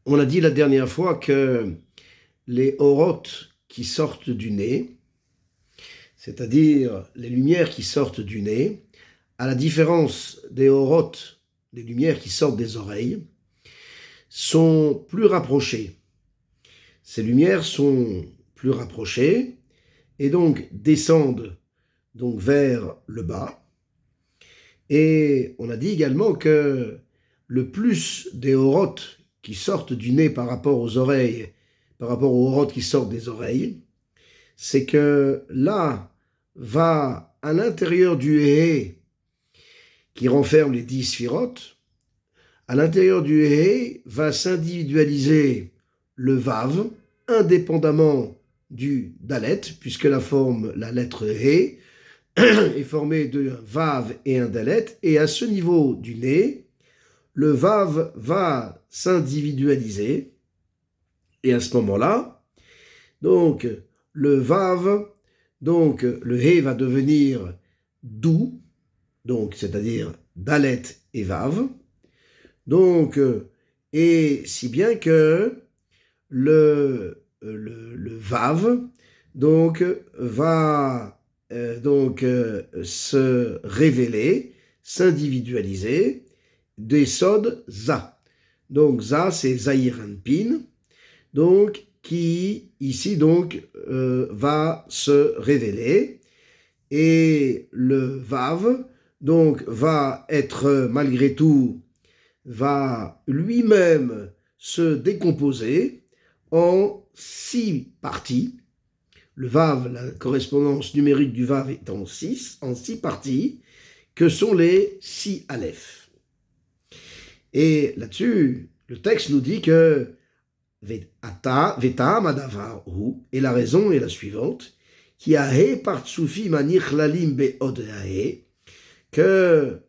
On a dit la dernière fois que les orotes qui sortent du nez, c'est-à-dire les lumières qui sortent du nez, à la différence des orotes, les lumières qui sortent des oreilles, sont plus rapprochées. Ces lumières sont plus rapprochées et donc descendent donc vers le bas. Et on a dit également que le plus des orotes qui sortent du nez par rapport aux oreilles, par rapport aux orotes qui sortent des oreilles, c'est que là va à l'intérieur du hé qui renferme les 10 sphirotes, à l'intérieur du hé va s'individualiser le vav, indépendamment du dalet, puisque la lettre hé est formée d'un vav et un dalet, et à ce niveau du nez, le vav va s'individualiser, et à ce moment-là, donc le vav, donc le hé va devenir doux, donc c'est-à-dire dalet et vav, donc et si bien que le vav donc va se révéler, s'individualiser des sods za. Donc za c'est Zahir Anpin, donc qui ici donc va se révéler, et le vav donc va être malgré tout, va lui-même se décomposer en 6 parties. Le vav, la correspondance numérique du vav est en 6 parties, que sont les 6 aleph. Et là-dessus, le texte nous dit que Veta'am adavar hu, et la raison est la suivante, qui a he partsufi manich lalim be'od hahe, que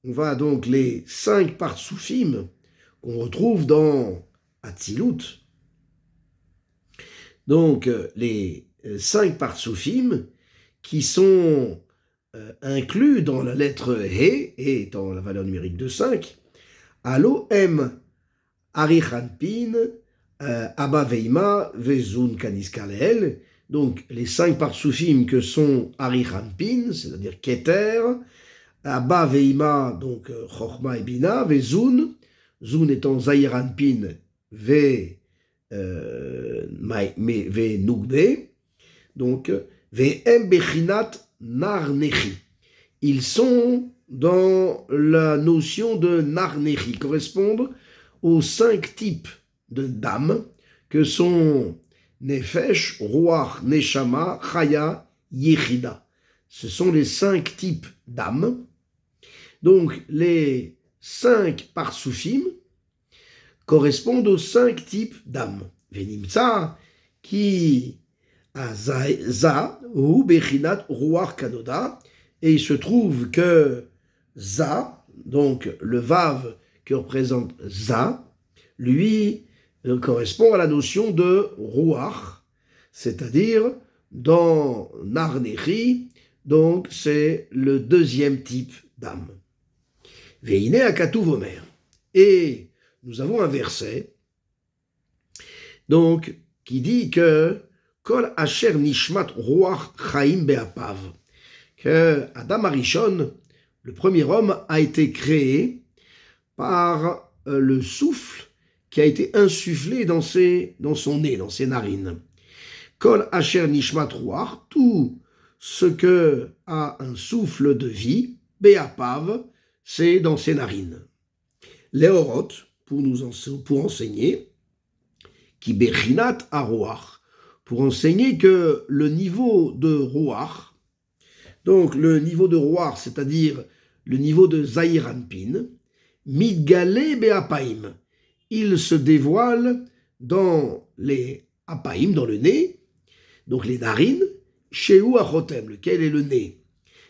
on va donc les 5 partsoufim qu'on retrouve dans Atzilut, donc les 5 partsoufim qui sont inclus dans la lettre He et dans la valeur numérique de 5, Alo M Arichanpin Abba Veima Vezun Kaniskaleel, donc les 5 partsoufim que sont Arichanpin, c'est-à-dire Keter, Abba Veima, donc Chochma et Bina, Vezun, Zun étant Zahir Anpin, Ve Nugbe, donc Ve'em Bechinat Narnechi. Ils sont dans la notion de Narnechi, correspondent aux 5 types de d'âmes que sont Nefesh, Ruach, Neshama, Chaya, Yechida. Ce sont les 5 types d'âmes. Donc, les 5 partsoufim correspondent aux 5 types d'âmes. Venimtsa, qui a za, ou bechinat, ruach kanoda, et il se trouve que za, donc le vav que représente za, lui correspond à la notion de ruach, c'est-à-dire dans Narnechi, donc c'est le 2e type d'âme. Veine akatuv omer. Et nous avons un verset donc qui dit que Kol asher nishmat ruach chaim be'apav, que Adam Arishon, le premier homme, a été créé par le souffle qui a été insufflé dans son nez, dans ses narines. Kol asher nishmat ruach, tout ce que a un souffle de vie, be'apav, c'est dans ses narines. Léorot, pour enseigner, qui bechinat à ruach, pour enseigner que le niveau de ruach, donc le niveau de ruach, c'est-à-dire le niveau de Zahir Anpin, midgale be'apaim, il se dévoile dans les apaim, dans le nez, donc les narines, sheu achotem, lequel est le nez.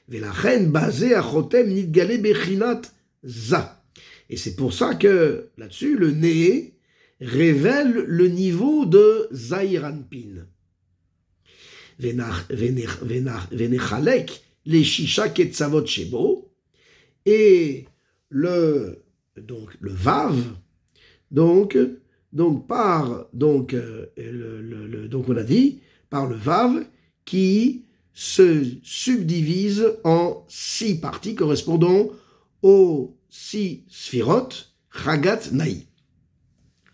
Velachen basé achotem nidgale bechinat za. Et c'est pour ça que là-dessus, le nez révèle le niveau de Zahir Anpin. Venechalek les shisha ketzavot shebo, et le vav donc donc par, donc on a dit, par le Vav, qui se subdivise en 6 parties correspondant aux 6 sphirot, Chagat Naï.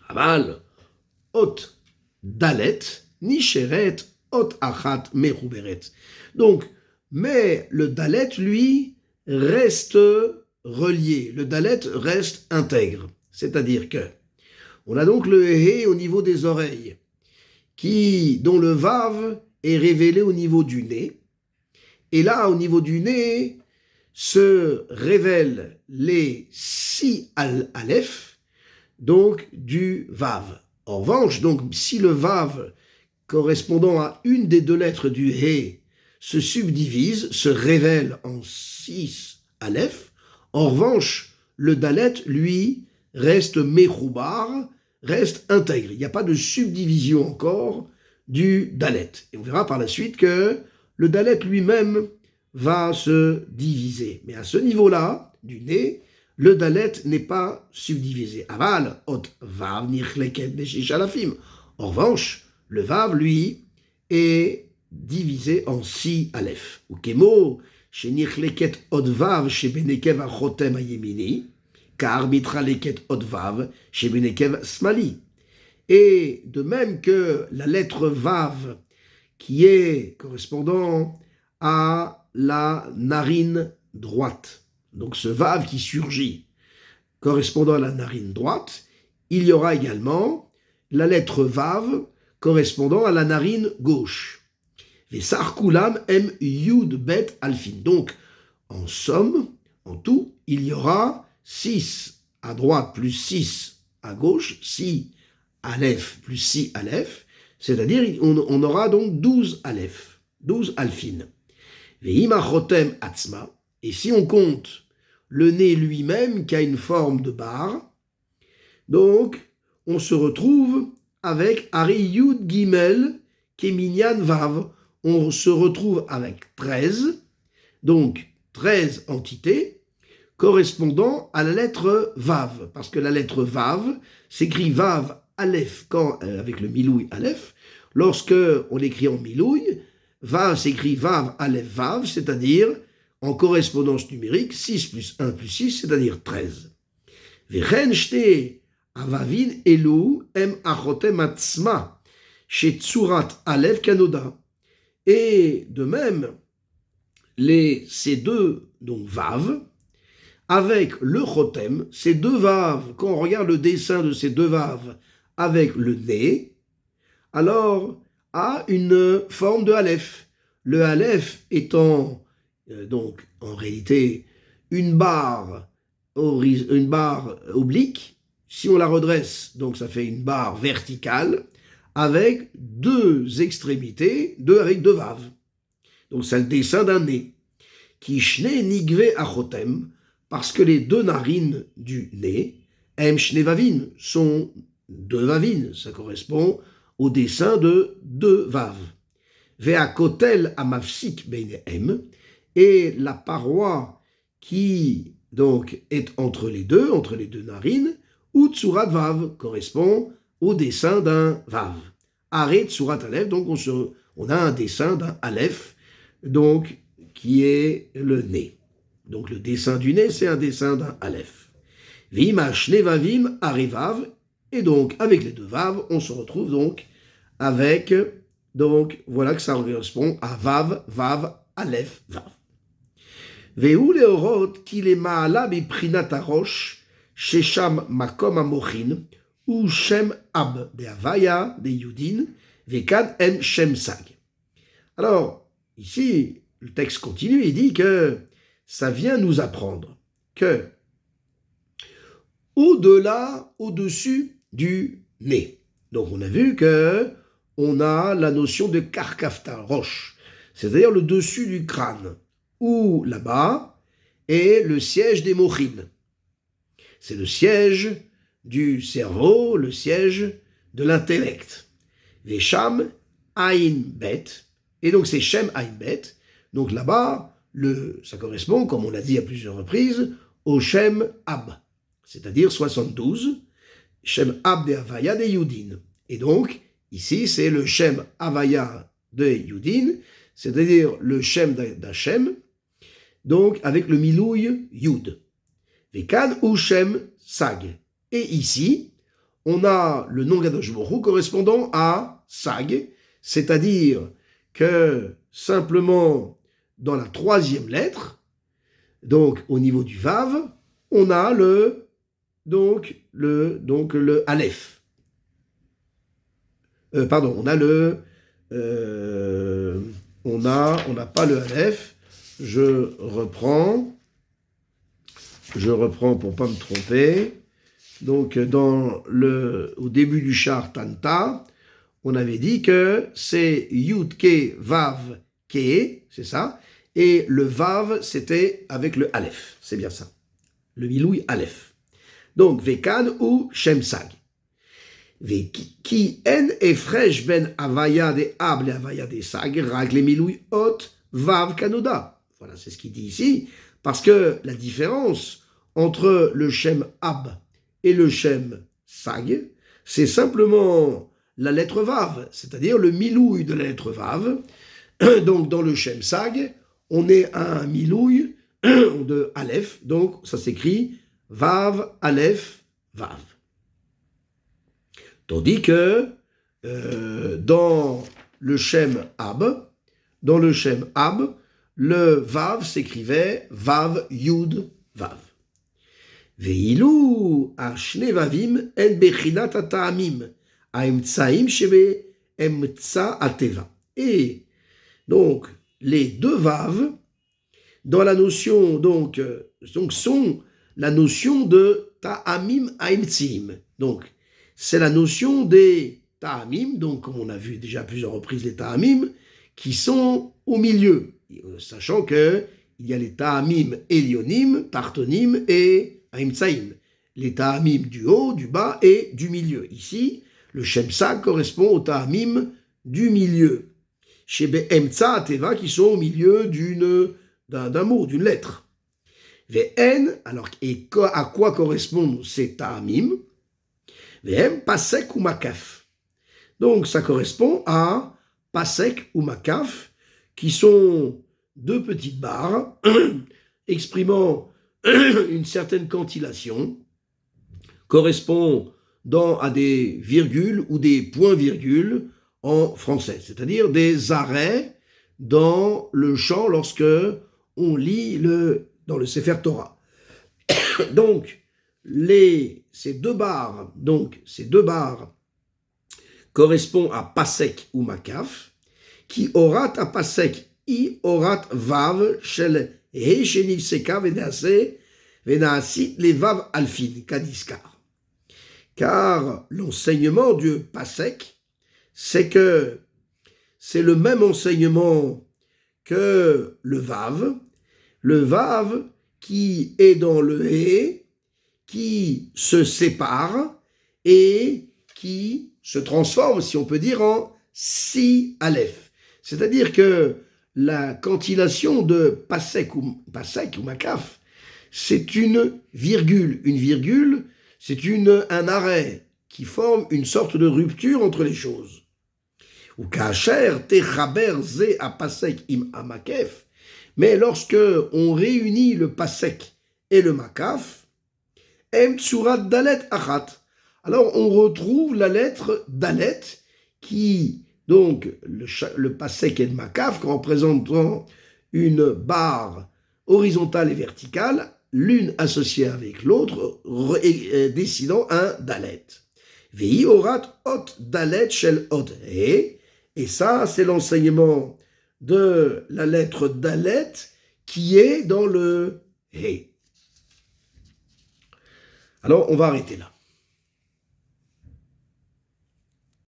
Aval, Ot Dalet, Nisheret, Ot Achat Meruberet. Donc, mais le Dalet, lui, reste relié. Le Dalet reste intègre. C'est-à-dire que on a donc le He au niveau des oreilles, dont le Vav est révélé au niveau du nez. Et là, au niveau du nez, se révèlent les 6 Aleph, donc du Vav. En revanche, donc, si le Vav correspondant à une des 2 lettres du He se subdivise, se révèle en 6 Aleph, en revanche, le Dalet, lui, reste Mechoubar, reste intègre. Il n'y a pas de subdivision encore du Dalet. Et on verra par la suite que le Dalet lui-même va se diviser. Mais à ce niveau-là, du nez, le Dalet n'est pas subdivisé. Aval, Ot, Vav, Nichleket, Beshish Alafim. En revanche, le Vav, lui, est divisé en 6 Aleph. Ou Kemo, chez Nichleket Ot Vav, chez Benekev Achotem Ayemini, car Mitraleket Ot Vav, chez Benekev Smali. Et de même que la lettre Vav, qui est correspondant à la narine droite, donc ce Vav qui surgit, correspondant à la narine droite, il y aura également la lettre Vav correspondant à la narine gauche. Vesar Kulam M Yud Bet Alfin. Donc, en somme, en tout, il y aura 6 à droite plus 6 à gauche, 6 Aleph plus 6 Aleph, c'est-à-dire on aura donc 12 Aleph, 12 Alfin. Ve'ima Chotem Atzma, et si on compte le nez lui-même qui a une forme de barre, donc on se retrouve avec Ari Yud Gimel Keminyan Vav, on se retrouve avec 13, donc 13 entités correspondant à la lettre Vav, parce que la lettre Vav s'écrit Vav Aleph avec le Milouï Aleph. Lorsque on l'écrit en Milouï, Vav s'écrit Vav Aleph Vav, c'est-à-dire en correspondance numérique 6 plus 1 plus 6, c'est-à-dire 13. Vechen shte avavin elu em achotem atzma chez Tsurat Aleph Kanoda. Et de même, ces 2 donc Vav, avec le Chotem, ces 2 Vav, quand on regarde le dessin de ces 2 Vav avec le nez, alors a une forme de Aleph. Le Aleph étant donc en réalité une barre oblique, si on la redresse, donc ça fait une barre verticale, avec 2 extrémités, avec 2 Vav. Donc c'est le dessin d'un nez. Qui shne nigve achotem, parce que les 2 narines du nez, em shne vavin, sont 2 vavines, ça correspond au dessin de 2 Vav. Ve'akotel amafsik beinehem, et la paroi qui donc est entre les deux narines, ou tsurat Vav, correspond au dessin d'un Vav. Arrêt tsurat Aleph, donc on a un dessin d'un Aleph, donc qui est le nez. Donc le dessin du nez, c'est un dessin d'un Aleph. Vima shnevavim arivav, et donc avec les 2 Vav, on se retrouve donc avec, donc voilà que ça correspond à Vav, Vav, Aleph, Vav. Ve'u leorot ki le ma'ala biprinat harosh shesham makom amochin ou shem ab de havaya de yudin ve'kan en shem sag. Alors ici le texte continue et dit que ça vient nous apprendre que au-dessus du nez. Donc on a vu que on a la notion de karkafta, roche, c'est-à-dire le dessus du crâne, où là-bas est le siège des mochines. C'est le siège du cerveau, le siège de l'intellect. Les sham aïn bet, et donc c'est shem aïn bet. Donc là-bas, ça correspond, comme on l'a dit à plusieurs reprises, au Shem Ab, c'est-à-dire 72. Shem Ab de Havaya de Yudin. Et donc, ici, c'est le Shem Havaya de Yudin, c'est-à-dire le Shem d'Hachem, donc avec le Milouï Yud. Vekan ou Shem Sag. Et ici, on a le nom Kadosh Baruch Hu correspondant à Sag, c'est-à-dire que simplement dans la troisième lettre, donc au niveau du Vav, on a le Aleph. On a le on n'a pas le Aleph. Je reprends pour pas me tromper. Donc au début du char Tanta, on avait dit que c'est Yud Ke Vav Ke, c'est ça, et le Vav c'était avec le Aleph, c'est bien ça, le Milouï Aleph. Donc Vekan ou Shem Sag. Ki en efresh ben Havaya de Ab le Havaya de Sag, rag le Milouï Hot Vav Kanoda. Voilà, c'est ce qu'il dit ici, parce que la différence entre le Shem Ab et le Shem Sag, c'est simplement la lettre Vav, c'est-à-dire le Milouï de la lettre Vav. Donc dans le Shem Sag, on est à un Milouï de Aleph, donc ça s'écrit Vav, Aleph, Vav. Tandis que dans le Shem Ab, le Vav s'écrivait Vav, Yud, Vav. Veilou ashne vavim en bechinat ata'amim ha'emtsaim shebe emtsa ateva. Et donc les deux Vav dans la notion donc sont la notion de ta'amim ha'emtsim. Donc c'est la notion des ta'amim, donc comme on a vu déjà à plusieurs reprises les ta'amim qui sont au milieu, sachant que il y a les ta'amim elionim, tartonim et Aimtsaim, les ta'amim du haut, du bas et du milieu. Ici, le Shem Sag correspond aux ta'amim du milieu. Shebe Emtsa Ateva, qui sont au milieu d'un mot, d'une lettre. Ve'en, alors, et à quoi correspondent ces ta'amim? Ve'em Pasek ou Makaf. Donc, ça correspond à Pasek ou Makaf, qui sont deux petites barres exprimant une certaine cantillation, correspond à des virgules ou des points-virgules en français, c'est-à-dire des arrêts dans le chant lorsque on lit dans le Sefer Torah. Donc, ces deux barres correspondent à Pasek ou Makaf, qui orat à Pasek, i orat vav shel he sheniv seka venaasit les vav alfin kadiskar. Car l'enseignement du Pasek, c'est le même enseignement que le vav qui est dans le he, qui se sépare et qui se transforme, si on peut dire, en si aleph. C'est-à-dire que la cantillation de Pasek ou Makaf, c'est une virgule. Une virgule, c'est un arrêt qui forme une sorte de rupture entre les choses. Ou Kacher Techaber Ze a Pasek im Amakef, mais lorsque on réunit le Pasek et le Makaf, Em Tsurat Dalet Achat, alors on retrouve la lettre Dalet qui, donc le Pasek et le Makaf, représentant une barre horizontale et verticale, l'une associée avec l'autre, décidant un Dalet. Vei orat ot Dalet shel ot he, et ça c'est l'enseignement de la lettre Dalet qui est dans le he. Alors on va arrêter là.